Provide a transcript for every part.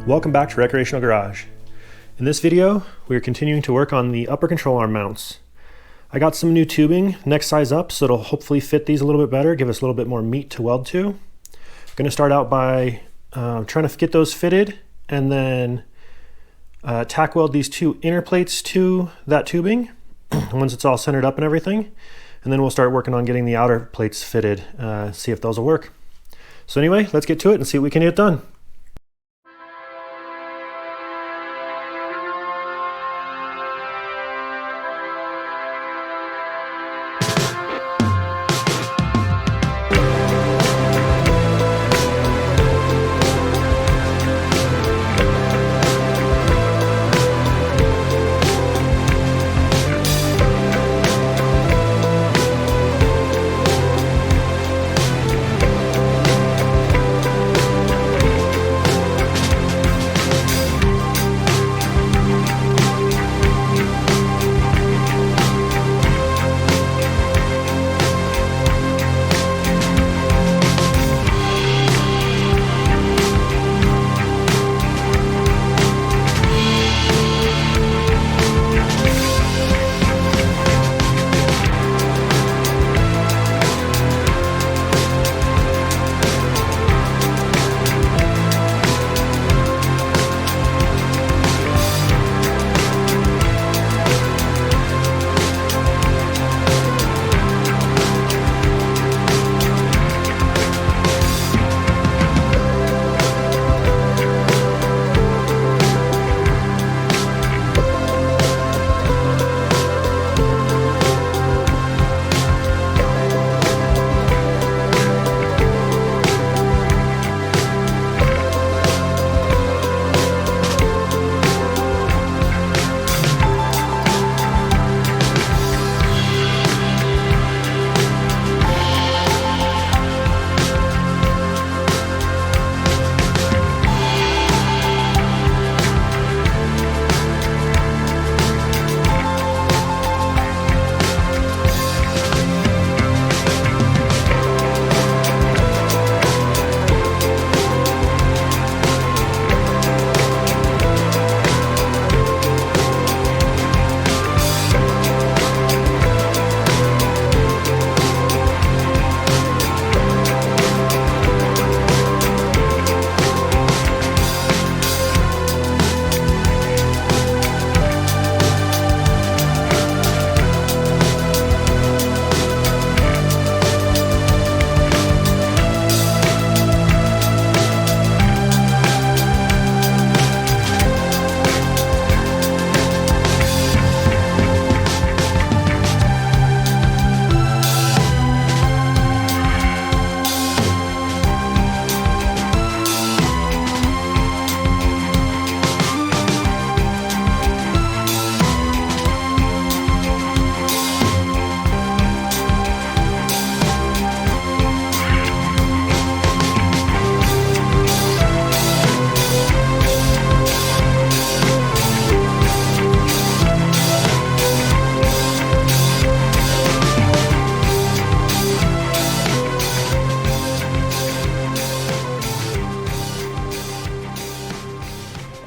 Welcome back to Recreational Garage. In this video, we are continuing to work on the upper control arm mounts. I got some new tubing next size up, so it'll hopefully fit these a little bit better, give us a little bit more meat to weld to. I'm going to start out by trying to get those fitted, and then tack weld these two inner plates to that tubing once it's all centered up and everything. And then we'll start working on getting the outer plates fitted, see if those will work. So anyway, let's get to it and see what we can get done.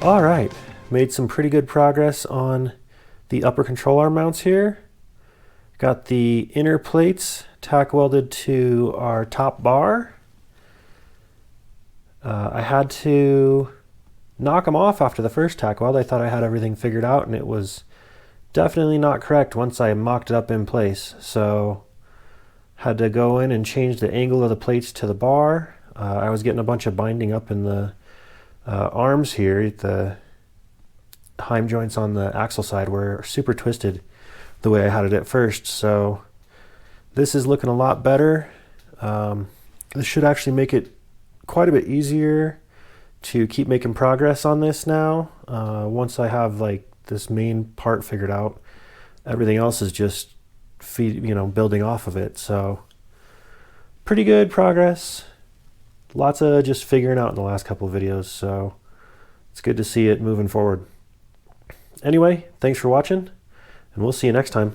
All right, made some pretty good progress on the upper control arm mounts here. Got the inner plates tack welded to our top bar. I had to knock them off after the first tack weld. I thought I had everything figured out, and it was definitely not correct once I mocked it up in place. So had to go in and change the angle of the plates to the bar. I was getting a bunch of binding up in the arms here. The heim joints on the axle side were super twisted the way I had it at first. So this is looking a lot better. This should actually make it quite a bit easier to keep making progress on this now. Once I have like this main part figured out, everything else is just building off of it. So pretty good progress. Lots of just figuring out in the last couple of videos, so it's good to see it moving forward. Anyway, thanks for watching, and we'll see you next time.